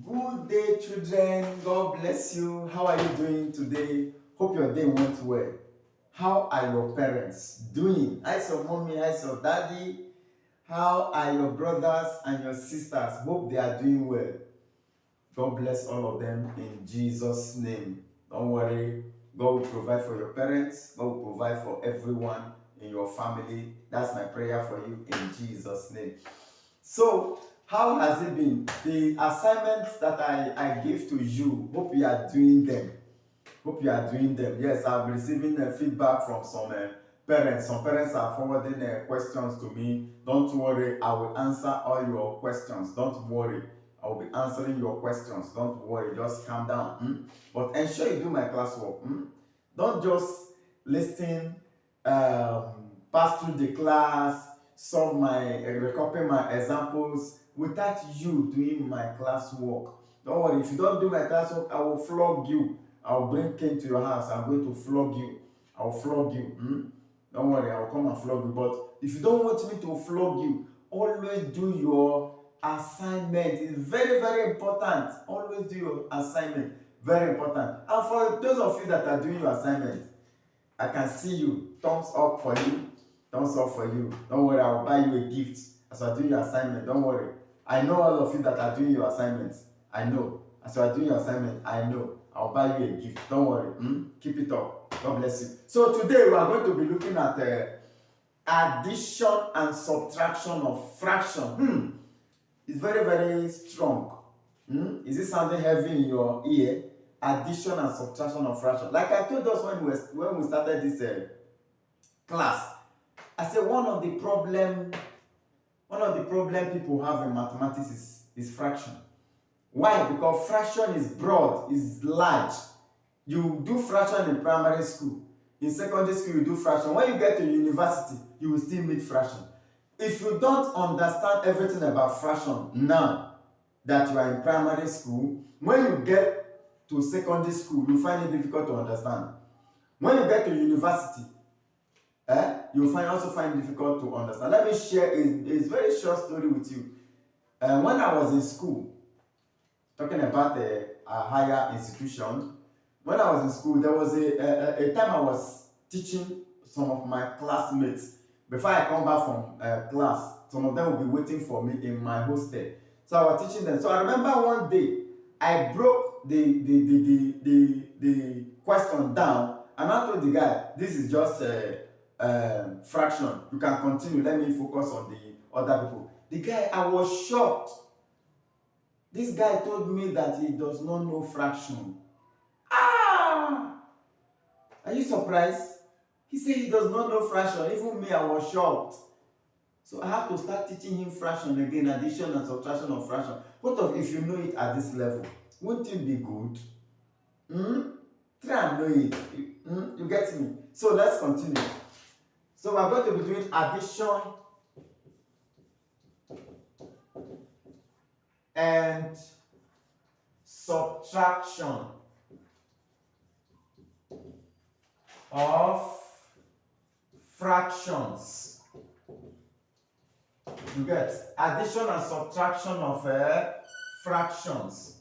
Good day, children. God bless you. How are you doing today? Hope your day went well. How are your parents doing? How's your mommy? How's your daddy? How are your brothers and your sisters? Hope they are doing well. God bless all of them in Jesus' name. Don't worry. God will provide for your parents. God will provide for everyone in your family. That's my prayer for you in Jesus' name. So, how has it been? The assignments that I gave to you, hope you are doing them. Hope you are doing them. Yes, I'm receiving feedback from some parents. Some parents are forwarding questions to me. Don't worry, I will answer all your questions. Don't worry. I will be answering your questions. Don't worry, just calm down. But ensure you do my classwork. Don't just listen, pass through the class, solve my, recopy my examples without you doing my classwork. Don't worry, if you don't do my classwork, I will flog you. I'll bring Ken to your house. I'm going to flog you. I'll flog you. Don't worry, I'll come and flog you. But if you don't want me to flog you, always do your assignment. It's very, very important. Always do your assignment. Very important. And for those of you that are doing your assignment, I can see you. Thumbs up for you. Thumbs up for you. Don't worry, I'll buy you a gift as you are doing your assignment. Don't worry. I know all of you that are doing your assignments. I know. As you are doing your assignment, I know. I'll buy you a gift. Don't worry. Keep it up. God bless you. So today we are going to be looking at addition and subtraction of fraction. It's very, very strong. Is it sounding heavy in your ear? Addition and subtraction of fraction. Like I told us when we started this class, I said one of the problem people have in mathematics is fraction. Why? Because fraction is broad, is large. You do fraction in primary school. In secondary school, you do fraction. When you get to university, you will still meet fraction. If you don't understand everything about fraction now that you are in primary school, when you get to secondary school, you find it difficult to understand. When you get to university, you also find it difficult to understand. Let me share a very short story with you. When I was in school, talking about a higher institution, when I was in school, there was a time I was teaching some of my classmates. Before I come back from class, some of them will be waiting for me in my hostel. So I was teaching them. So I remember one day I broke the question down, and I told the guy, this is just a fraction. You can continue. Let me focus on the other people. The guy, I was shocked. This guy told me that he does not know fraction. Ah! Are you surprised? He said he does not know fraction. Even me, I was shocked. So I have to start teaching him fraction again, addition and subtraction of fraction. What if you know it at this level? Wouldn't it be good? Try and know it. You get me? So let's continue. So we're going to be doing addition and subtraction of fractions. You get addition and subtraction of fractions.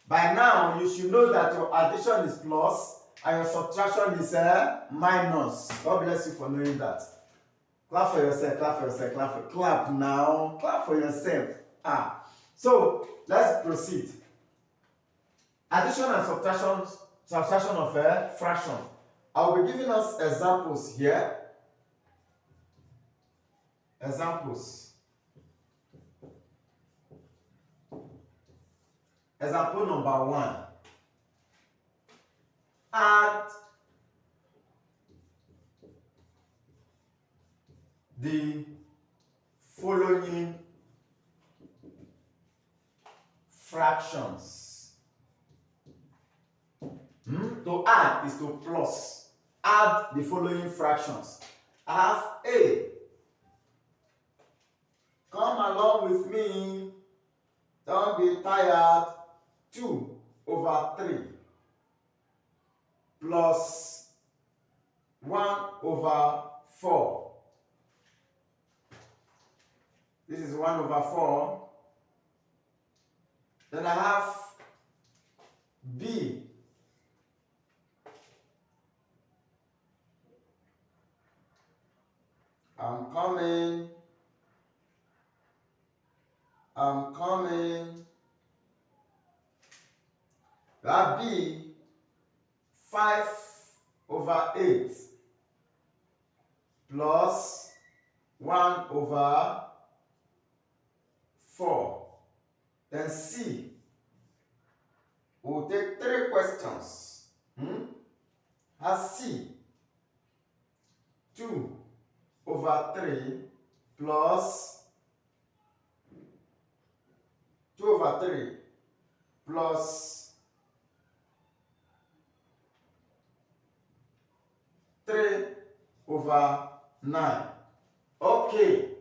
By now, you should know that your addition is plus and your subtraction is minus. God bless you for knowing that. Clap for yourself, clap for yourself, clap now, clap for yourself. So let's proceed. Addition and subtraction of fraction. I will be giving us examples here. Examples. Example number 1. Add the following fractions. To add is to plus. Add the following fractions. I have A. Come along with me. Don't be tired. 2/3 plus 1/4. This is 1/4. Then I have B. I'm coming. I'm coming. That B, 5/8 plus 1/4. Then C, we'll take 3 questions. Has C, 2/3 plus 2/3 plus 3/9. Okay,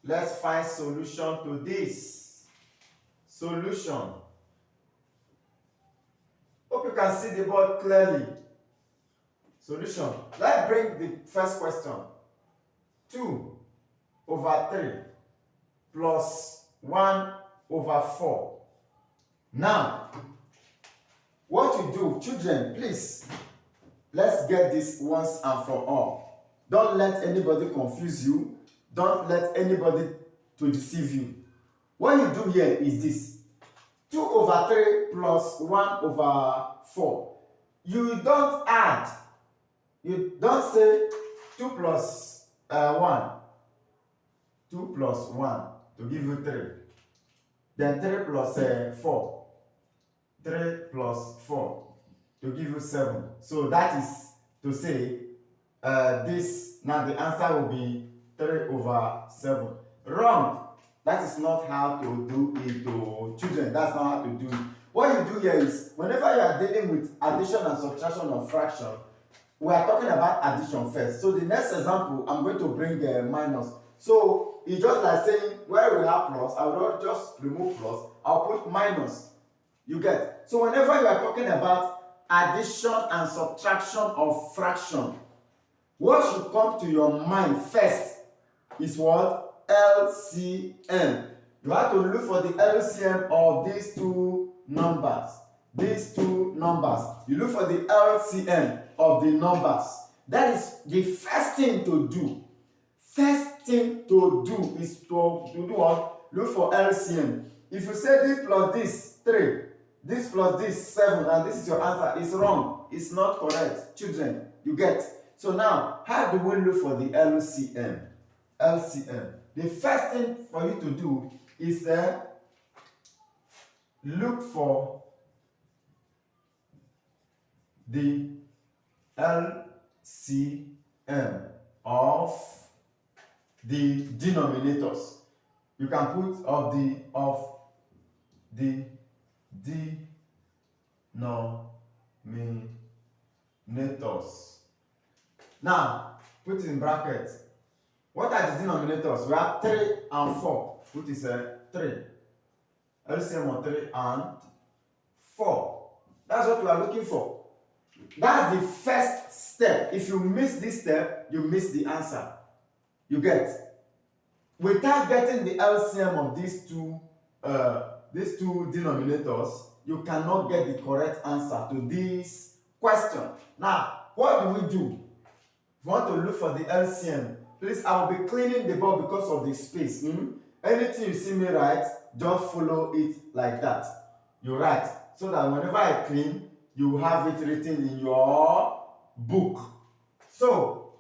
let's find solution to this. Solution. Hope you can see the board clearly. Solution. Let's bring the first question. 2/3 plus 1/4. Now, what you do, children, please, let's get this once and for all. Don't let anybody confuse you. Don't let anybody to deceive you. What you do here is this. 2/3 plus 1/4. You don't add. You don't say 2 plus 1. 2 plus 1 to give you 3. Then 3 plus 4. 3 plus 4 to give you 7. So that is to say this, now the answer will be 3/7. Wrong. That is not how to do it to children. That's not how to do it. What you do here is, whenever you are dealing with addition and subtraction of fraction, we are talking about addition first. So the next example, I'm going to bring minus. So it's just like saying, where we have plus, I will not just remove plus, I'll put minus. You get? So whenever you are talking about addition and subtraction of fraction, what should come to your mind first is what? LCM. You have to look for the LCM of these two numbers. These two numbers. You look for the LCM of the numbers. That is the first thing to do. First thing to do is to do what? Look for LCM. If you say this plus this 3, this plus this 7, and this is your answer, it's wrong. It's not correct. Children, you get? So now, how do we look for the LCM? LCM. The first thing for you to do is look for the LCM of the denominators. You can put of the denominators. Now, put it in brackets. What are the denominators? We have 3 and 4, which is 3. LCM of 3 and 4. That's what we are looking for. That's the first step. If you miss this step, you miss the answer. You get? Without getting the LCM of these two denominators, you cannot get the correct answer to this question. Now, what do we do? If you want to look for the LCM, please, I will be cleaning the board because of the space. Anything you see me write, just follow it like that. You write, so that whenever I clean, you have it written in your book. So,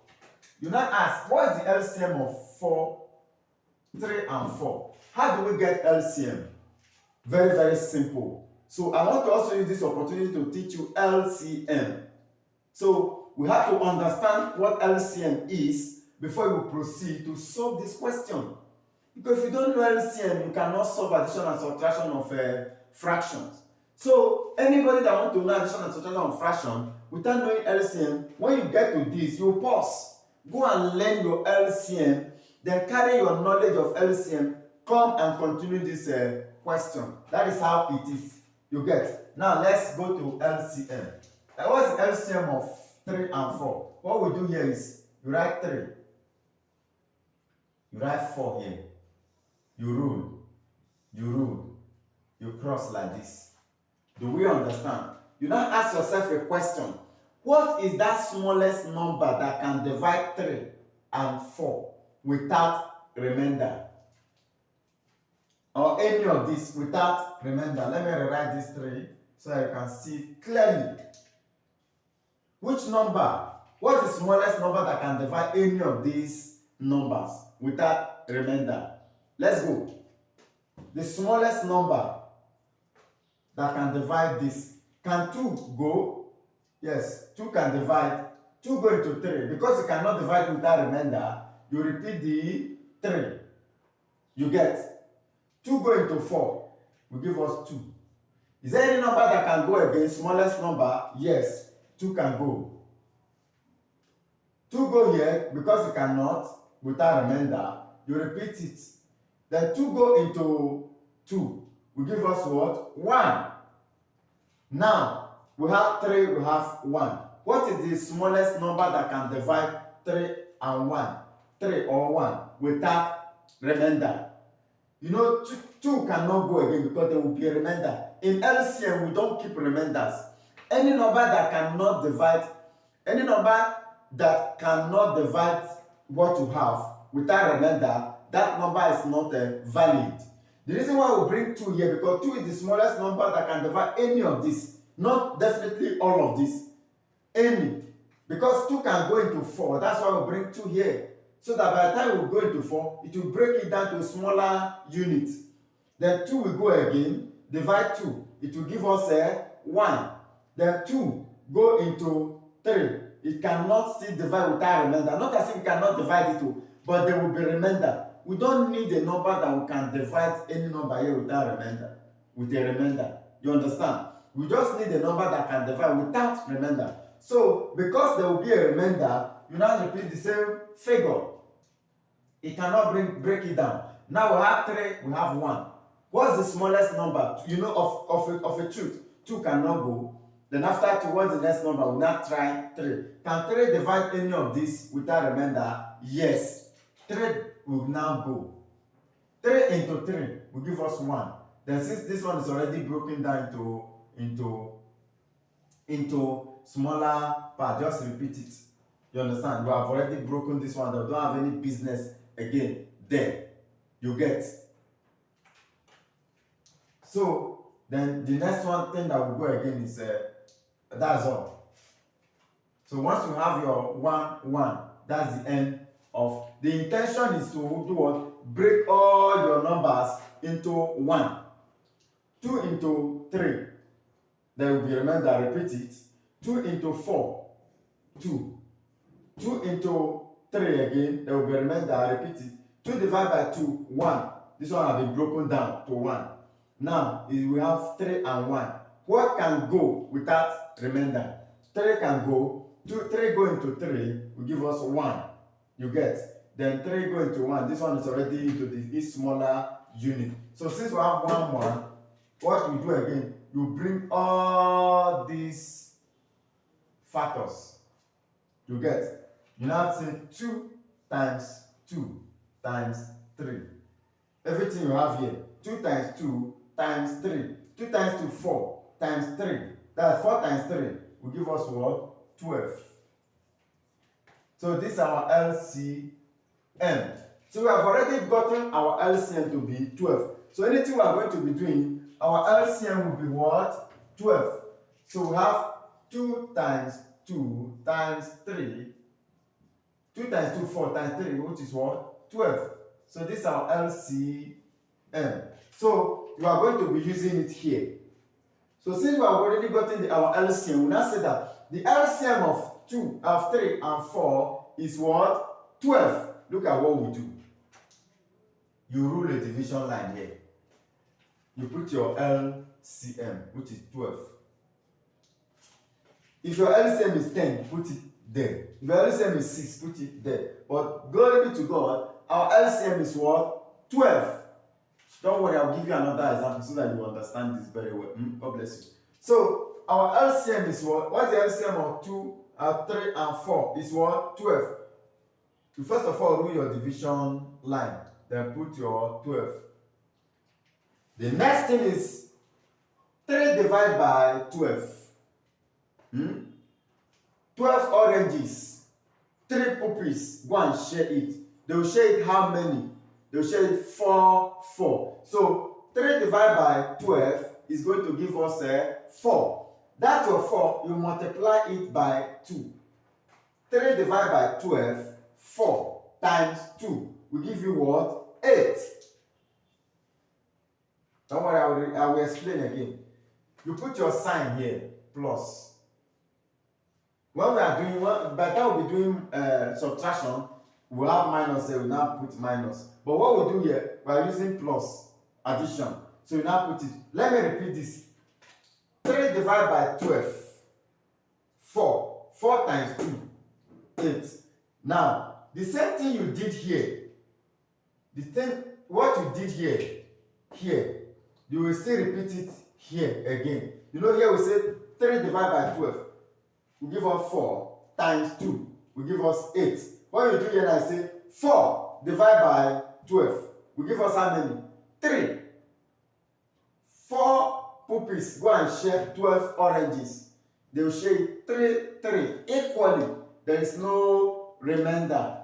you now ask, what is the LCM of 3 and 4? How do we get LCM? Very, very simple. So, I want to also use this opportunity to teach you LCM. So, we have to understand what LCM is before we proceed to solve this question. Because if you don't know LCM, you cannot solve addition and subtraction of fractions. So anybody that wants to know addition and subtraction of fraction without knowing LCM, when you get to this, you pause. Go and learn your LCM, then carry your knowledge of LCM, come and continue this question. That is how it is. You get? Now let's go to LCM. What's the LCM of 3 and 4? What we do here is, you write 3. You write 4 here. You rule. You cross like this. Do we understand? You now ask yourself a question. What is that smallest number that can divide 3 and 4 without remainder? Or any of this without remainder? Let me rewrite this 3 so I can see clearly. Which number? What is the smallest number that can divide any of these numbers without remainder? Let's go. The smallest number that can divide this. Can 2 go? Yes, 2 can divide. 2 go into 3. Because you cannot divide without remainder, you repeat the 3. You get 2 go into 4 will give us 2. Is there any number that can go again? Smallest number? Yes, 2 can go. 2 go here because you cannot without remainder. You repeat it. Then 2 go into 2 will give us what? 1. Now, we have 3, we have 1. What is the smallest number that can divide 3 and 1? 3 or 1 without remainder. You know, 2 cannot go again because there will be a remainder. In LCM, we don't keep remainders. Any number that cannot divide what you have without remainder, that number is not valid. The reason why we bring 2 here, because 2 is the smallest number that can divide any of this, not definitely all of this, any. Because 2 can go into 4, that's why we bring 2 here. So that by the time we go into 4, it will break it down to smaller units. Then 2 will go again, divide 2, it will give us 1. Then 2 go into 3. It cannot still divide without remainder. Not as if we cannot divide it, but there will be remainder. We don't need a number that we can divide any number here without remainder. With a remainder. You understand? We just need a number that can divide without remainder. So, because there will be a remainder, you now repeat the same figure. It cannot break it down. Now we have 3, we have 1. What's the smallest number? You know, of a truth. 2 cannot go. Then after 2, what's the next number? We'll now try 3. Can 3 divide any of this without remainder? Yes. 3 will now go. 3 into 3 will give us 1. Then since this one is already broken down into smaller part, just repeat it. You understand? We have already broken this one. They don't have any business again there. You get? So then the next one thing that will go again is that's all. So once you have your 1, 1, that's the end of. The intention is to do what? Break all your numbers into 1. 2 into 3. There will be remainder, repeat it. 2 into 4, 2. 2 into 3 again, there will be remainder, repeat it. 2 divided by 2, 1. This one has been broken down to 1. Now, we have 3 and 1. What can go without remainder? 3 can go. 3 go into 3 will give us 1. You get? Then 3 go into 1. This one is already into this smaller unit. So since we have 1, 1, what we do again, you bring all these factors. You get? You now say 2 times 2 times 3. Everything you have here, 2 times 2 times 3. 2 times 2, 4 times 3. That's 4 times 3 will give us what? 12. So this is our LCM. So we have already gotten our LCM to be 12. So anything we are going to be doing, our LCM will be what? 12. So we have 2 times 2 times 3. 2 times 2, 4 times 3, which is what? 12. So this is our LCM. So you are going to be using it here. So since we have already gotten our LCM, we now say that the LCM of 3 and 4 is what? 12. Look at what we do. You rule a division line here. You put your LCM, which is 12. If your LCM is 10, put it there. If your LCM is 6, put it there. But glory be to God, our LCM is what? 12. Don't worry, I'll give you another example so that you understand this very well. God bless you. So our LCM is what? What's the LCM of 2, 3, and 4? Is what? 12. You first of all rule your division line. Then put your 12. The next thing is 3 divided by 12. 12 oranges, 3 puppies, go and share it. They will share it how many? They will share it 4, 4. So 3 divided by 12 is going to give us 4. That your 4, you multiply it by 2. 3 divided by 12, 4 times 2 will give you what? 8. Don't worry, I will explain again. You put your sign here, plus. When we are doing, by the time we'll be doing subtraction, we'll have minus there, we'll now put minus. But what we do here, we are using plus, addition. So we now put it. Let me repeat this. 3 divided by 12, 4. 4 times 2, 8. Now, the same thing you did here, what you did here, you will still repeat it here again. You know, here we say 3 divided by 12 will give us 4 times 2 will give us 8. What you do here now is say 4 divided by 12 will give us how many? 3. 4 puppies go and share 12 oranges. They will share 3 equally. There is no remainder.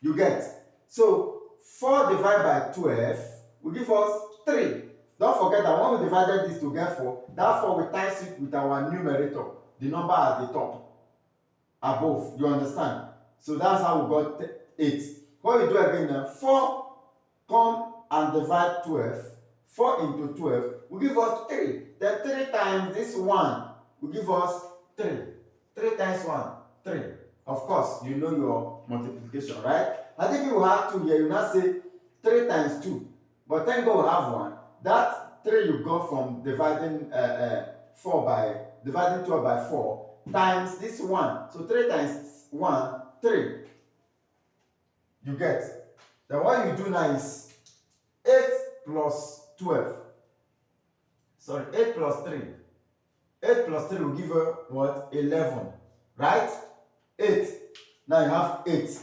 You get? So 4 divided by 12 will give us 3. Don't forget that when we divided this to get 4, that 4 we times it with our numerator, the number at the top, above. You understand? So that's how we got 8. What we do again now, 4 come and divide 12. 4 into 12 will give us 3. Then 3 times this 1 will give us 3. 3 times 1, 3. Of course, you know your multiplication, right? And if you have 2 here, you now say 3 times 2. But thank God we have 1. That 3 you got from dividing 12 by 4 times this 1. So 3 times 1, 3. You get? Then what you do now is 8 plus 12. Sorry, 8 plus 3. 8 plus 3 will give you what? 11. Right? 8. Now you have 8.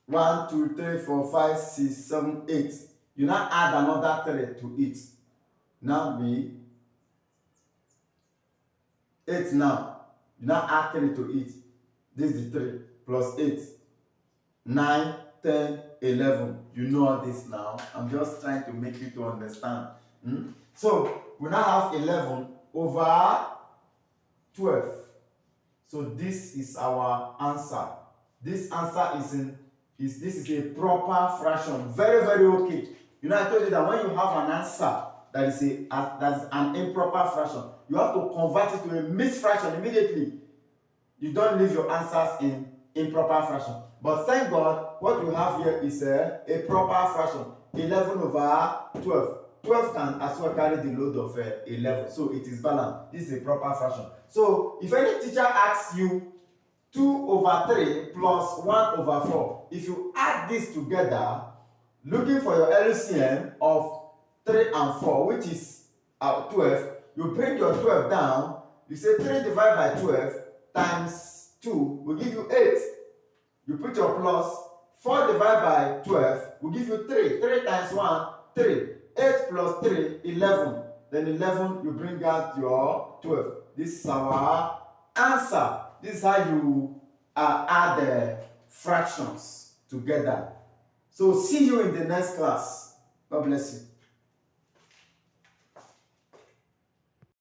1, 2, 3, 4, 5, 6, 7, 8. You now add another 3 to it. Now be 8 now. You now add 3 to it. This is the 3 plus 8. 9, 10, 11. You know all this now. I'm just trying to make you to understand. So we now have 11 over 12. So this is our answer. This answer this is a proper fraction. Very, very okay. You know, I told you that when you have an answer that is an improper fraction, you have to convert it to a mixed fraction immediately. You don't leave your answers in improper fraction. But thank God, what you have here is a proper fraction. 11 over 12. 12 can as well carry the load of 11. So it is balanced. This is a proper fraction. So if any teacher asks you 2 over 3 plus 1 over 4, if you add this together, looking for your LCM of 3 and 4, which is 12, you bring your 12 down, you say 3 divided by 12 times 2 will give you 8. You put your plus, 4 divided by 12 will give you 3. 3 times 1, 3. 8 plus 3, 11. Then 11, you bring out your 12. This is our answer. This is how you add fractions together. So see you in the next class. God bless you.